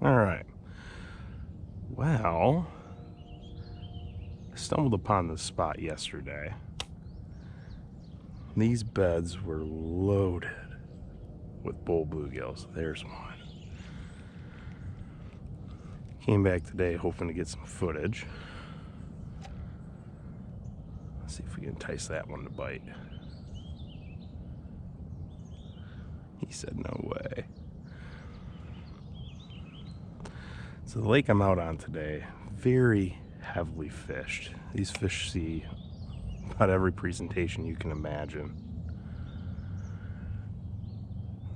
All right. Well, I stumbled upon this spot yesterday. These beds were loaded with bull bluegills. There's one. Came back today hoping to get some footage. Let's see if we can entice that one to bite. He said no way. So the lake I'm out on today, very heavily fished. These fish see about every presentation you can imagine.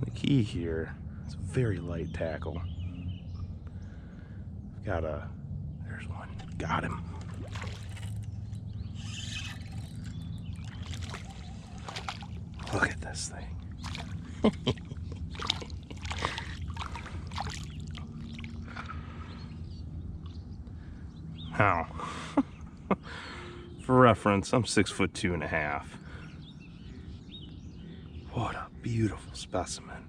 The key here is a very light tackle. Got a, there's one, got him. Look at this thing. Now, for reference, I'm 6'2.5". What a beautiful specimen.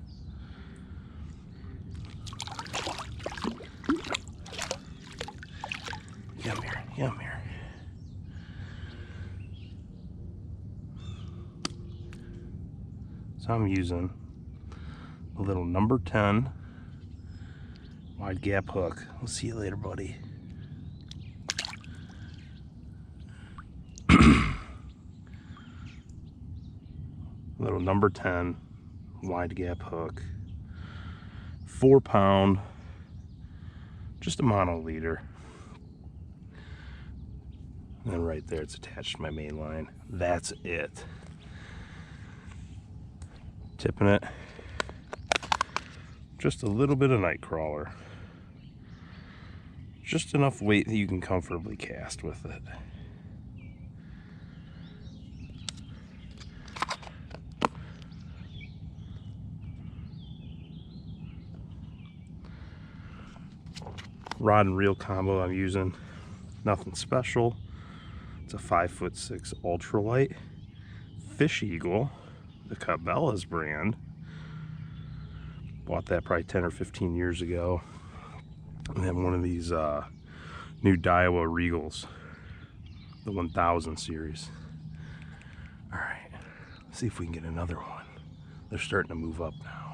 Come here, come here. So I'm using a little number 10 wide gap hook. We'll see you later, buddy. Little number 10 wide gap hook, 4 pound, just a mono leader. And then right there it's attached to my main line. That's it. Tipping it, just a little bit of night crawler, just enough weight that you can comfortably cast with it. Rod and reel combo I'm using, nothing special. It's a 5'6" ultralight Fish Eagle, the Cabela's brand. Bought that probably 10 or 15 years ago. And then one of these new Daiwa Regals, the 1000 series. All right, let's see if we can get another one. They're starting to move up now.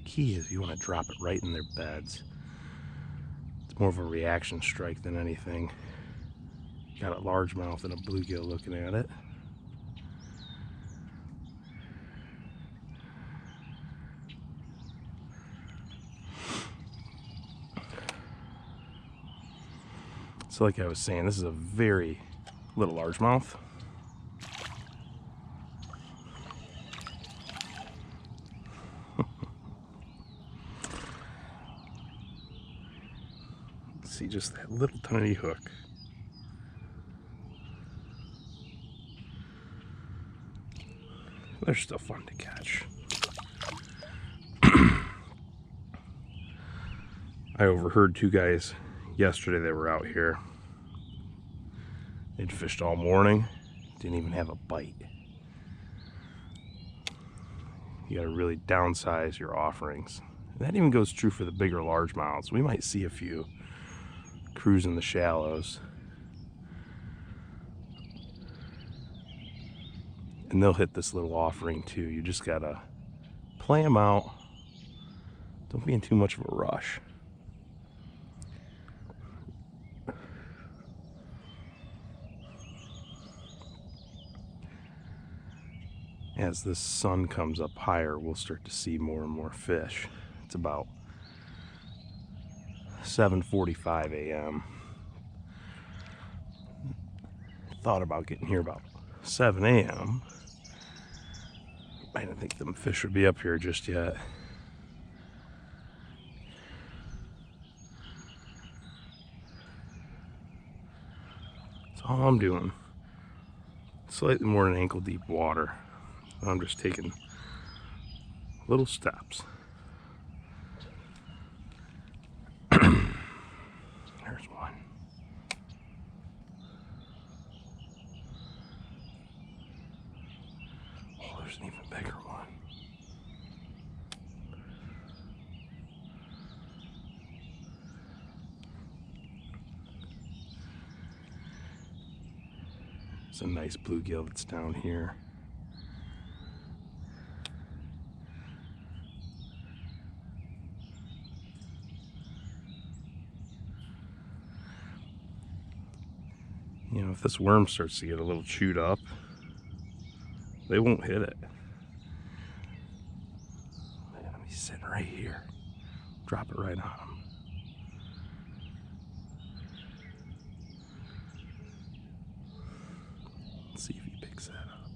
Key is you want to drop it right in their beds. It's more of a reaction strike than anything. Got a largemouth and a bluegill looking at it. So like I was saying, this is a very little largemouth. See just that little tiny hook. They're still fun to catch. I overheard two guys yesterday that were out here. They'd fished all morning, didn't even have a bite. You gotta really downsize your offerings. And that even goes true for the bigger largemouths. We might see a few cruising the shallows, and they'll hit this little offering too. You just gotta play them out. Don't be in too much of a rush. As the sun comes up higher, we'll start to see more and more fish. It's about 7:45 a.m. Thought about getting here about 7 a.m. I didn't think them fish would be up here just yet. That's all I'm doing. Slightly more than ankle deep water. I'm just taking little steps. there's an even bigger one. It's a nice bluegill that's down here. You know, if this worm starts to get a little chewed up, they won't hit it. Let me sit right here. Drop it right on them. Let's see if he picks that up.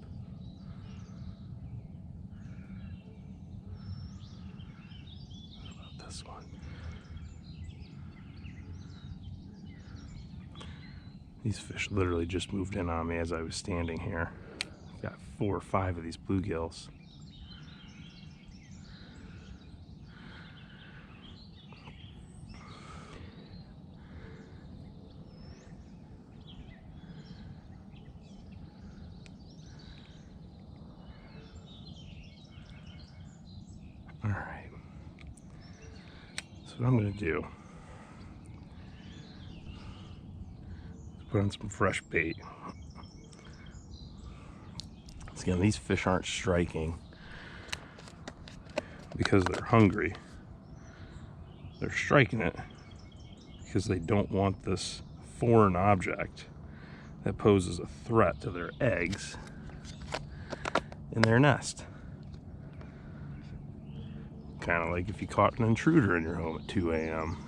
What about this one? These fish literally just moved in on me as I was standing here. I've got 4 or 5 of these bluegills. All right. So what I'm going to do is put on some fresh bait. Again, these fish aren't striking because they're hungry. They're striking it because they don't want this foreign object that poses a threat to their eggs in their nest. Kind of like if you caught an intruder in your home at 2 a.m.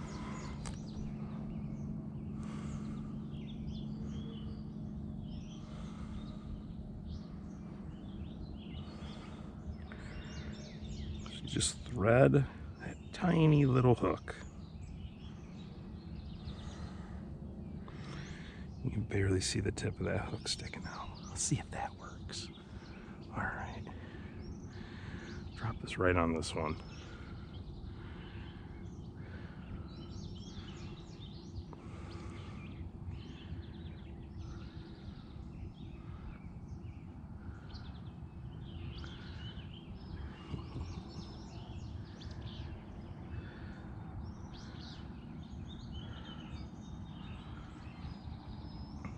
Just thread that tiny little hook. You can barely see the tip of that hook sticking out. Let's see if that works. All right. Drop this right on this one.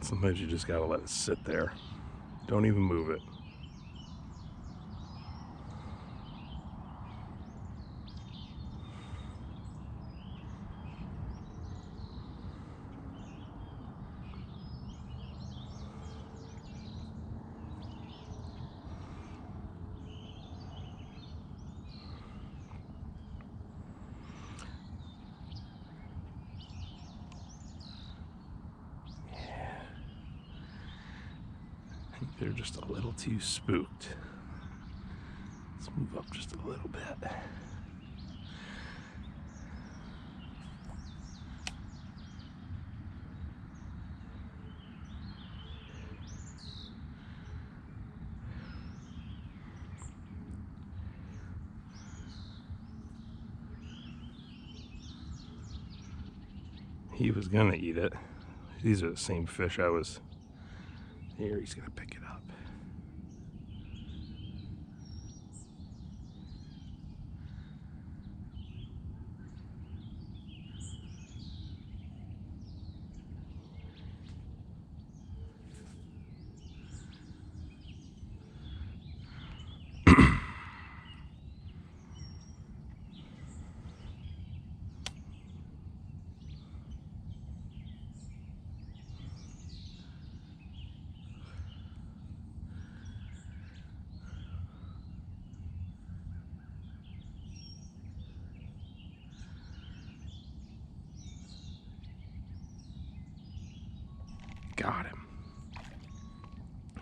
Sometimes you just gotta let it sit there. Don't even move it. They're just a little too spooked. Let's move up just a little bit. He was gonna eat it. These are the same fish I was... Here, he's gonna pick it up. Got him.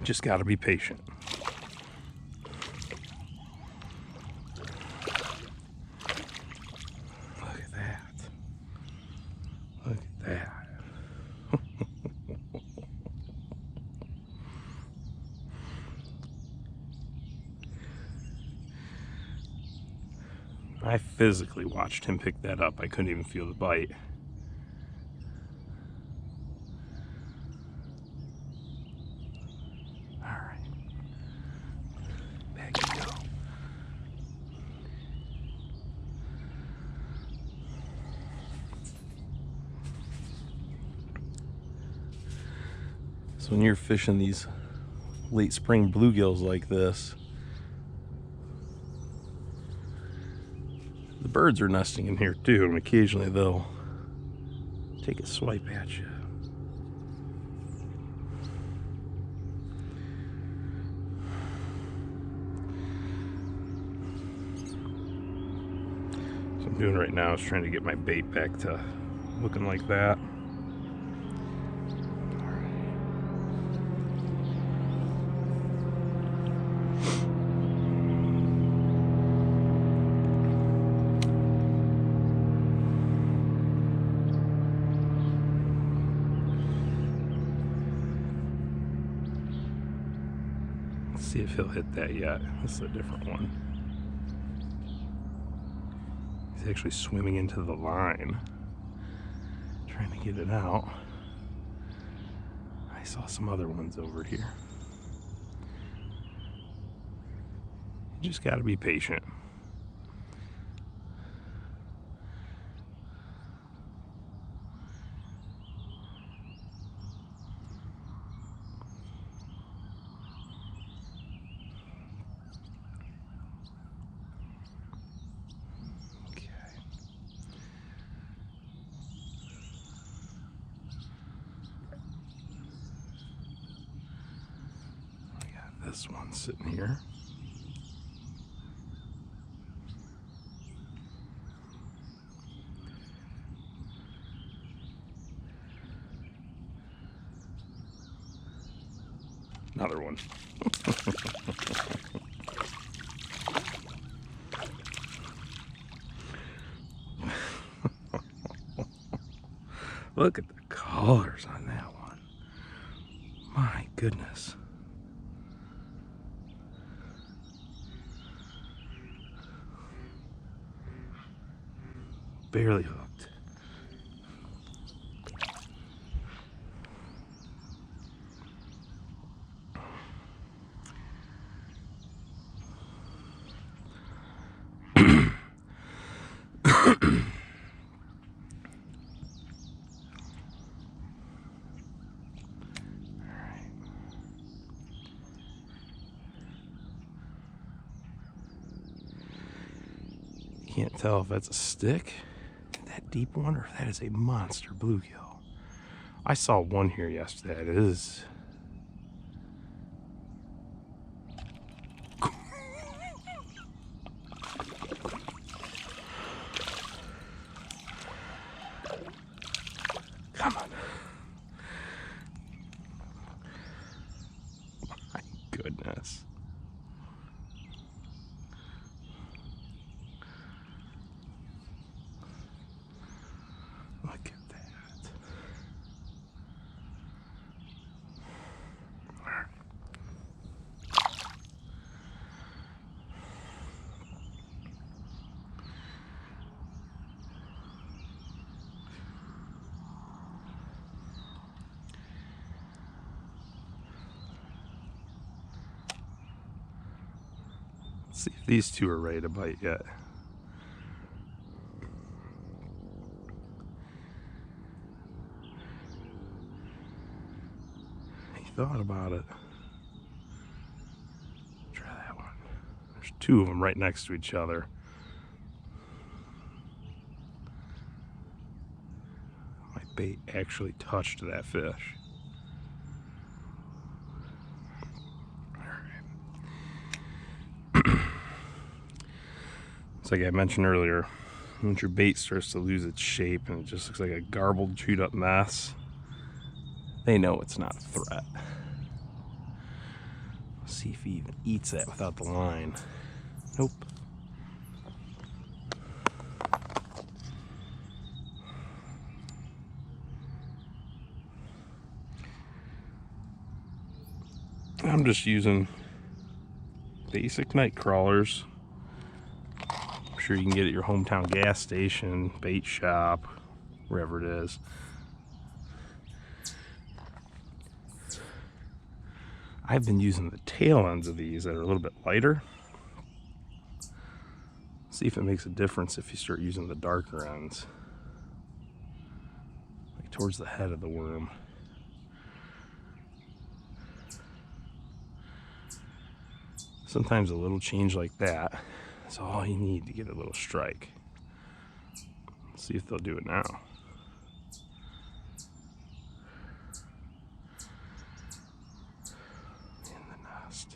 Just gotta be patient. Look at that. Look at that. I physically watched him pick that up. I couldn't even feel the bite. So when you're fishing these late spring bluegills like this, the birds are nesting in here too, and occasionally they'll take a swipe at you. So I'm doing right now is trying to get my bait back to looking like that. See if he'll hit that yet. This is a different one. He's actually swimming into the line, trying to get it out. I saw some other ones over here. You just gotta be patient. This one sitting here. Another one. Look at the colors on that one. My goodness. Barely hooked. Can't tell if that's a stick, that deep one, or if that is a monster bluegill. I saw one here yesterday. It is. Come on. My goodness. Look at that. Let's see if these two are ready to bite yet. Thought about it. Try that one. There's two of them right next to each other. My bait actually touched that fish. It's like I mentioned earlier, once your bait starts to lose its shape and it just looks like a garbled, chewed up mess, they know it's not a threat. Let's see if he even eats that without the line. Nope. I'm just using basic night crawlers. I'm sure you can get it at your hometown gas station, bait shop, wherever it is. I've been using the tail ends of these that are a little bit lighter. See if it makes a difference if you start using the darker ends, like towards the head of the worm. Sometimes a little change like that is all you need to get a little strike. Let's see if they'll do it now. In the nest.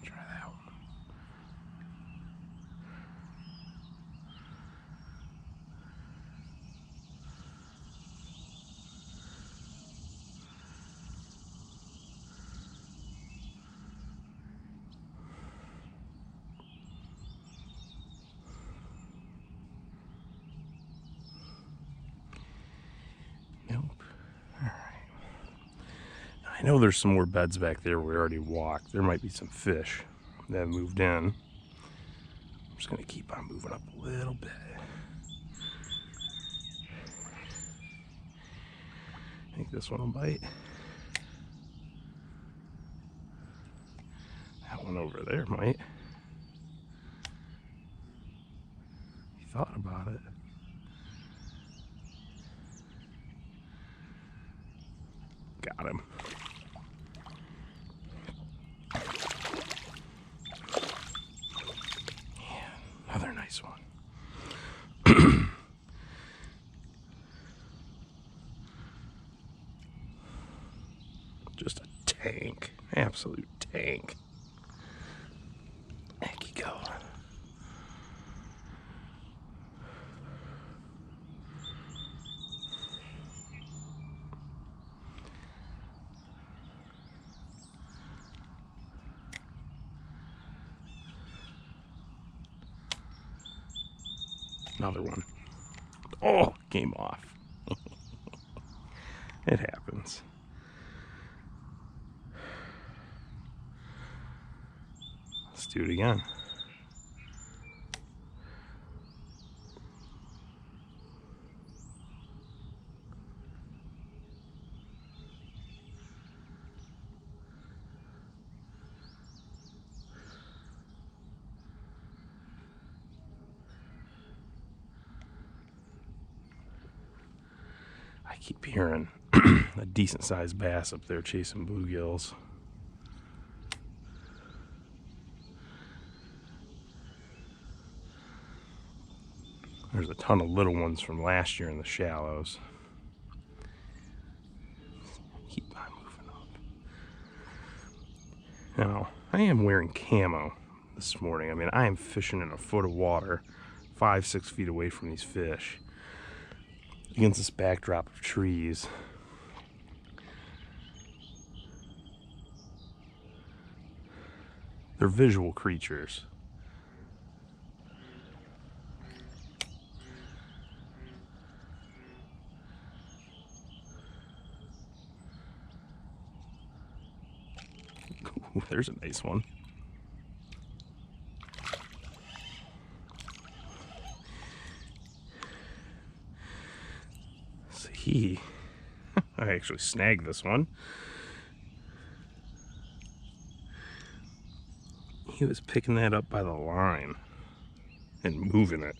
Try that one. Nope. All right. I know there's some more beds back there we already walked. There might be some fish that have moved in. I'm just going to keep on moving up a little bit. I think this one will bite. That one over there might. He thought about it. Got him. Yeah, another nice one. Just a tank. Absolute tank. There you go. Another one. Oh, came off. It happens. Let's do it again. I keep hearing a decent sized bass up there chasing bluegills. There's a ton of little ones from last year in the shallows. Keep on moving up. Now, I am wearing camo this morning. I mean, I am fishing in a foot of water, 5-6 feet away from these fish, against this backdrop of trees. They're visual creatures. Ooh, there's a nice one. See, I actually snagged this one. He was picking that up by the line and moving it.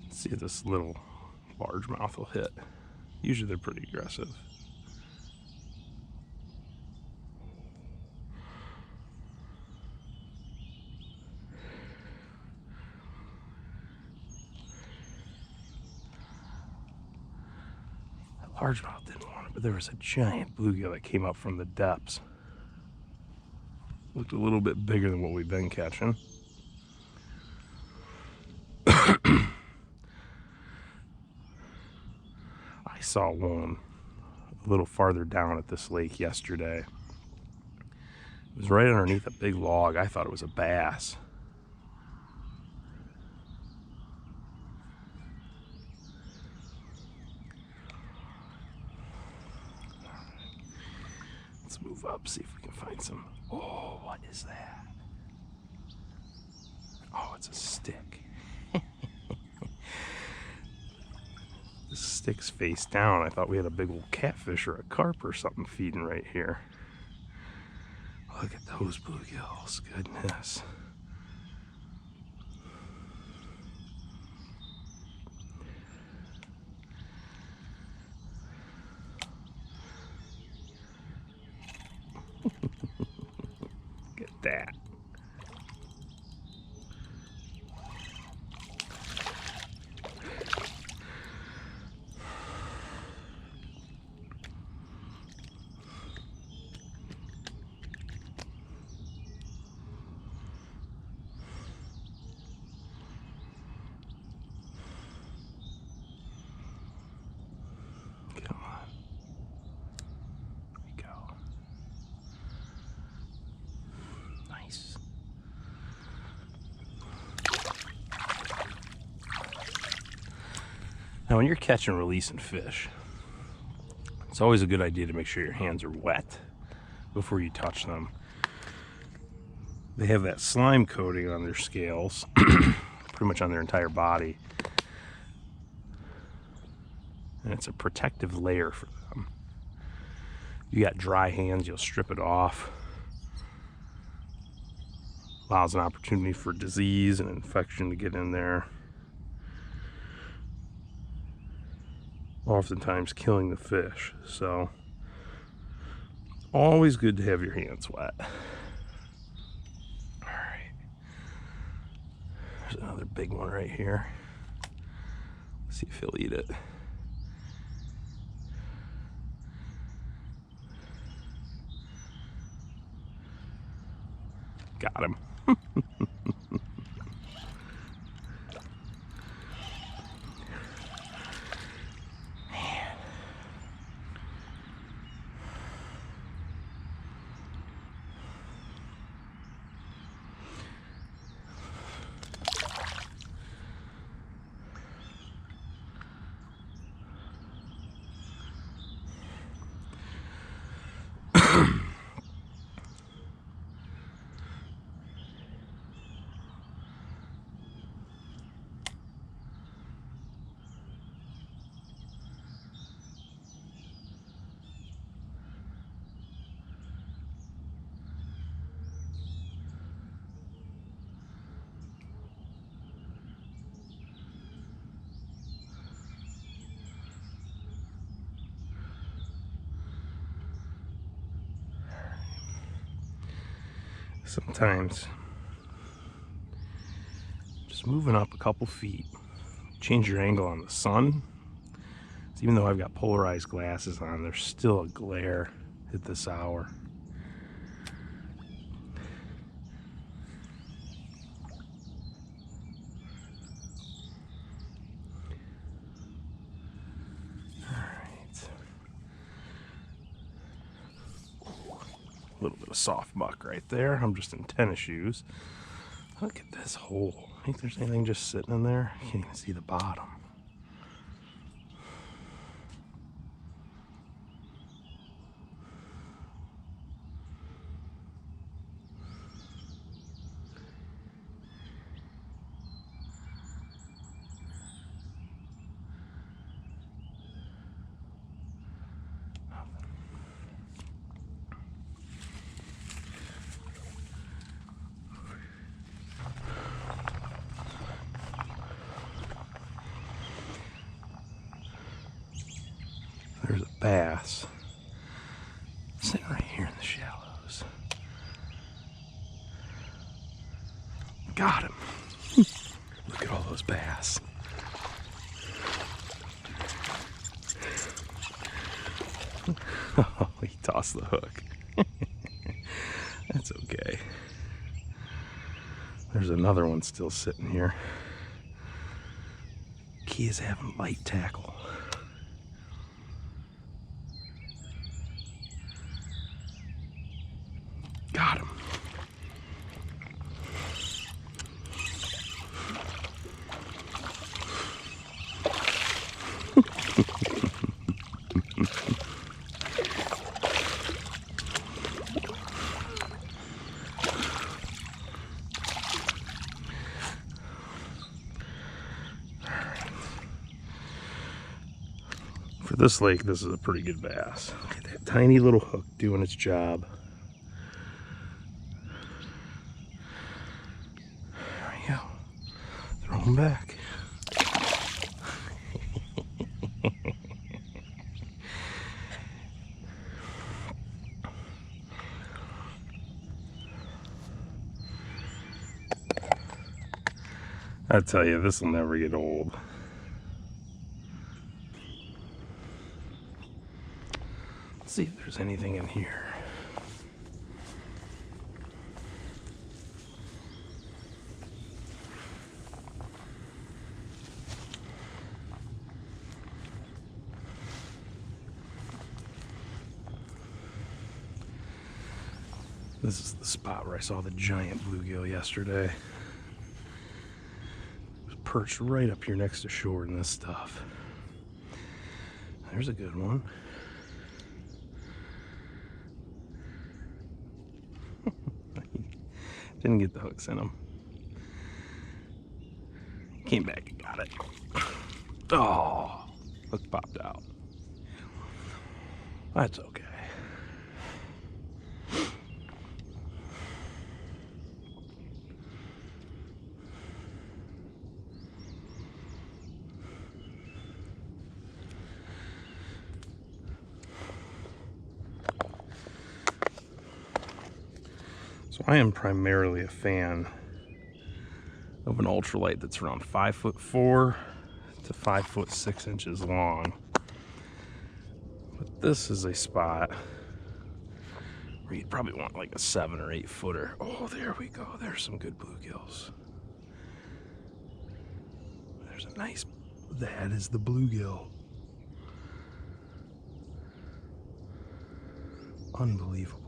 See if this little largemouth will hit. Usually they're pretty aggressive. That largemouth didn't want it, but there was a giant bluegill that came up from the depths. Looked a little bit bigger than what we've been catching. I saw one a little farther down at this lake yesterday. It was right underneath a big log. I thought it was a bass. up, see if we can find some. Oh, what is that? Oh, it's a stick. This stick's face down. I thought we had a big old catfish or a carp or something feeding right here. Look at those bluegills, goodness. Look at that. Come on. There we go. Nice. Now, when you're catching and releasing fish, it's always a good idea to make sure your hands are wet before you touch them. They have that slime coating on their scales, pretty much on their entire body. And it's a protective layer for them. You got dry hands, you'll strip it off. Allows an opportunity for disease and infection to get in there. Oftentimes killing the fish. So always good to have your hands wet. Alright. There's another big one right here. Let's see if he'll eat it. Got him. Sometimes just moving up a couple feet, change your angle on the sun. So even though I've got polarized glasses on, there's still a glare at this hour. A little bit of soft muck right there. I'm just in tennis shoes. Look at this hole. I think there's anything just sitting in there. I can't even see the bottom. There's a bass sitting right here in the shallows. Got him. Look at all those bass. Oh, he tossed the hook. That's okay. There's another one still sitting here. Key is having light tackle. Got him. For this lake, this is a pretty good bass. Look at that tiny little hook doing its job. There we go. Throw him back. I tell you, this will never get old. Let's see if there's anything in here. This is the spot where I saw the giant bluegill yesterday. Perched right up here next to shore in this stuff. There's a good one. Didn't get the hooks in him. Came back and got it. Oh, hook popped out. That's okay. So I am primarily a fan of an ultralight that's around 5'4" to 5'6" long. But this is a spot where you'd probably want like a 7 or 8 footer. Oh, there we go. There's some good bluegills. There's a nice, that is the bluegill. Unbelievable.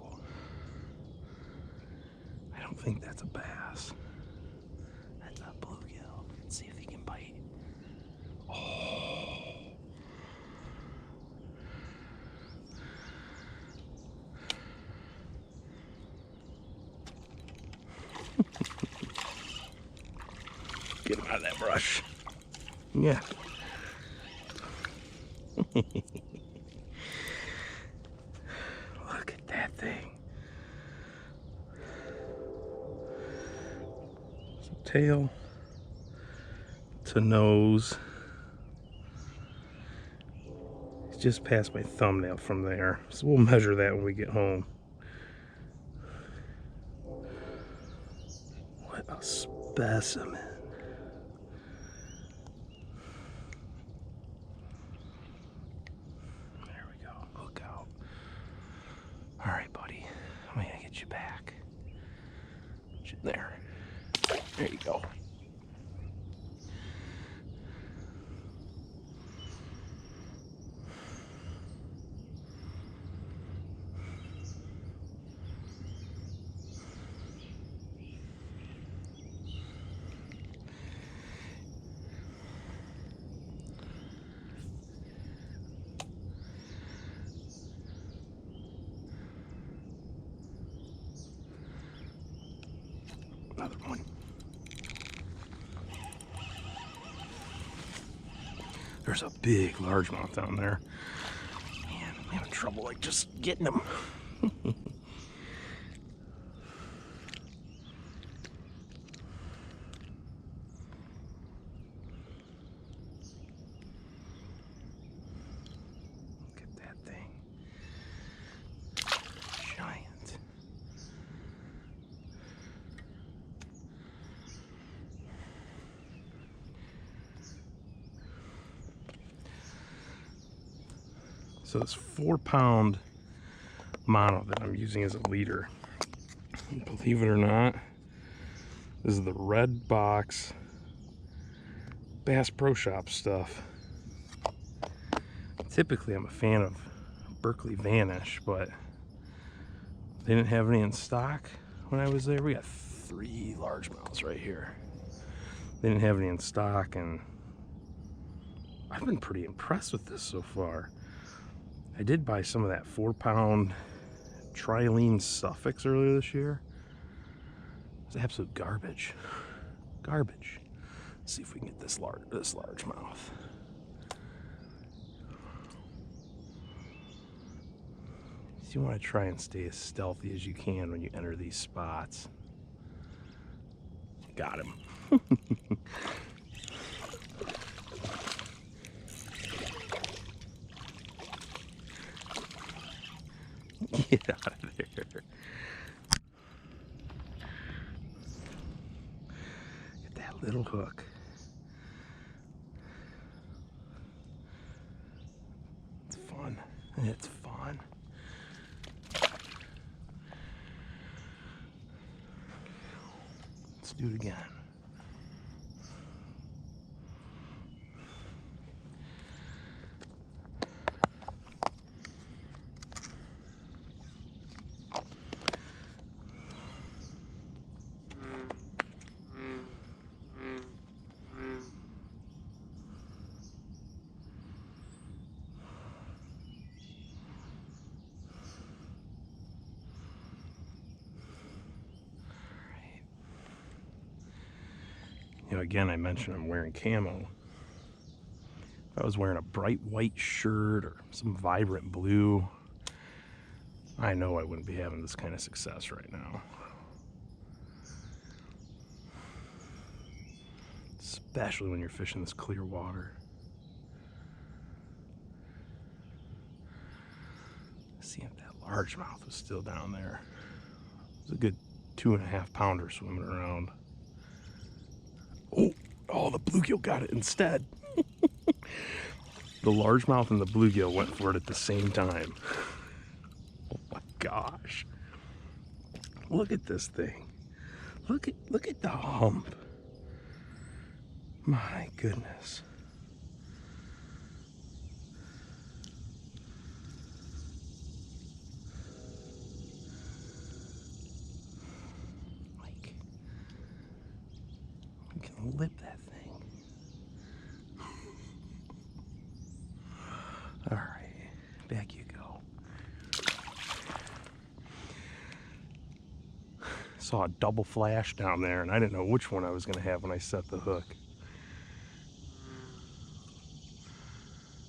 I don't think that's a bass. That's a bluegill. Let's see if he can bite. Oh. Get him out of that brush. Yeah. Look at that thing. Tail to nose. It's just past my thumbnail from there, so we'll measure that when we get home. What a specimen. There we go. Hook out. All right, buddy. I'm gonna get you back. Get you there. There you go. Another one. There's a big largemouth down there. Man, I'm having trouble like just getting them. Look at that thing. Giant. So this 4-pound mono that I'm using as a leader, believe it or not, this is the red box Bass Pro Shop stuff. Typically I'm a fan of Berkeley Vanish, but they didn't have any in stock when I was there. We got 3 largemouths right here. They didn't have any in stock, and I've been pretty impressed with this so far. I did buy some of that 4-pound trilene suffix earlier this year. It's absolute garbage. Garbage. Let's see if we can get this largemouth. You want to try and stay as stealthy as you can when you enter these spots. Got him. Get out of there. Get that little hook. It's fun. It's fun. Let's do it again. You know, again, I mentioned I'm wearing camo. If I was wearing a bright white shirt or some vibrant blue, I know I wouldn't be having this kind of success right now. Especially when you're fishing this clear water. See if that largemouth was still down there. It's a good 2.5 pounder swimming around. Oh, the bluegill got it instead. The largemouth and the bluegill went for it at the same time. Oh my gosh. Look at this thing. Look at the hump. My goodness. Like, we can lip that thing. All right, back you go. Saw a double flash down there, and I didn't know which one I was going to have when I set the hook.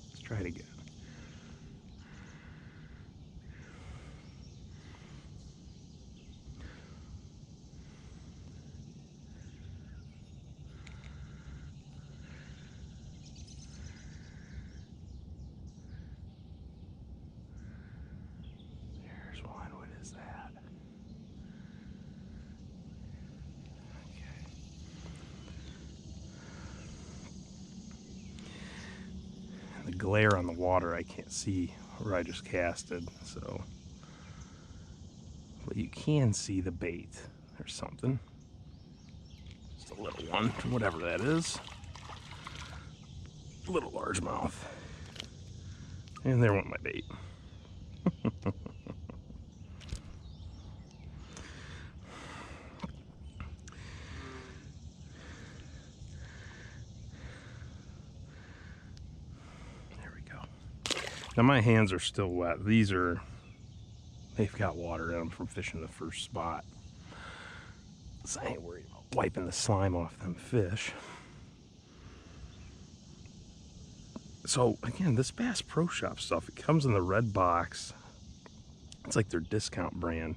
Let's try it again. There's one. What is that? The glare on the water, I can't see where I just casted, so, but you can see the bait. There's something. Just a little one, whatever that is. Little largemouth. And there went my bait. Now my hands are still wet. They've got water in them from fishing the first spot. So I ain't worried about wiping the slime off them fish. So again, this Bass Pro Shop stuff, it comes in the red box. It's like their discount brand.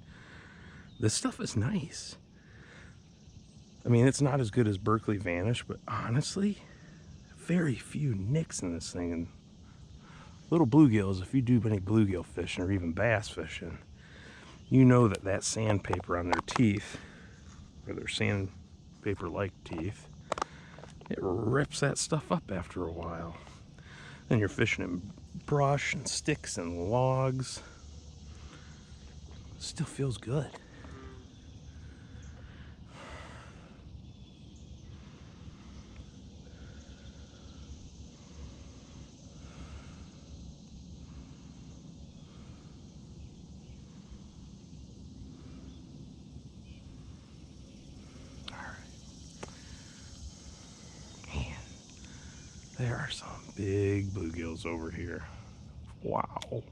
This stuff is nice. I mean, it's not as good as Berkley Vanish, but honestly, very few nicks in this thing. And little bluegills, if you do any bluegill fishing or even bass fishing, you know that that sandpaper on their teeth, or their sandpaper-like teeth, it rips that stuff up after a while. Then you're fishing in brush and sticks and logs. Still feels good. There are some big bluegills over here. Wow. Let's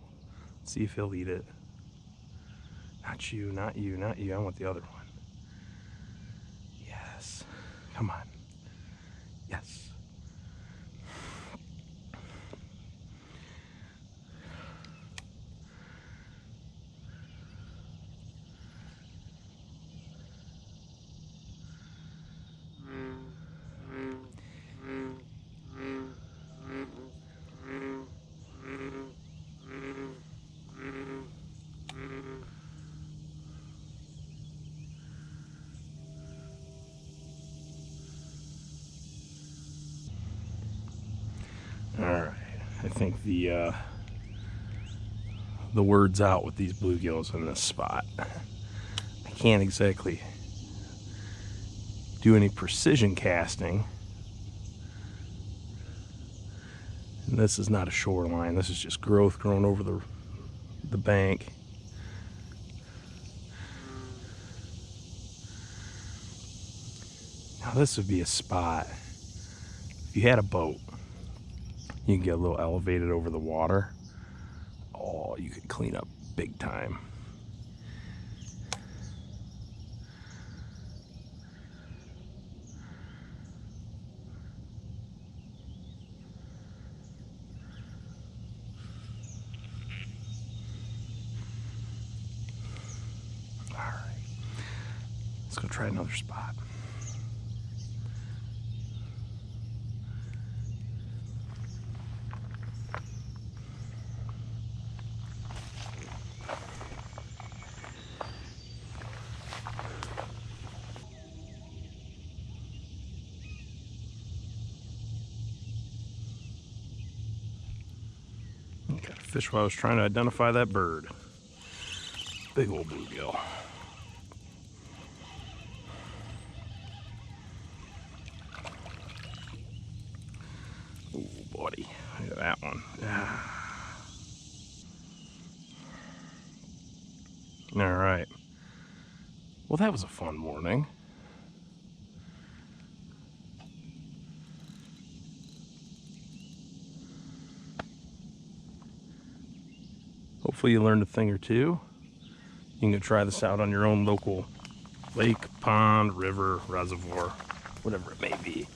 see if he'll eat it. Not you, not you, not you. I want the other one. Yes. Come on. Yes. think the word's out with these bluegills in this spot. I can't exactly do any precision casting. And this is not a shoreline. This is just growth growing over the bank. Now this would be a spot. If you had a boat, you can get a little elevated over the water. Oh, you could clean up big time. All right, let's go try another spot. Got a fish while I was trying to identify that bird. Big old bluegill. Oh, buddy. Look at that one. All right. Well, that was a fun morning. Hopefully you learned a thing or two. You can go try this out on your own local lake, pond, river, reservoir, whatever it may be.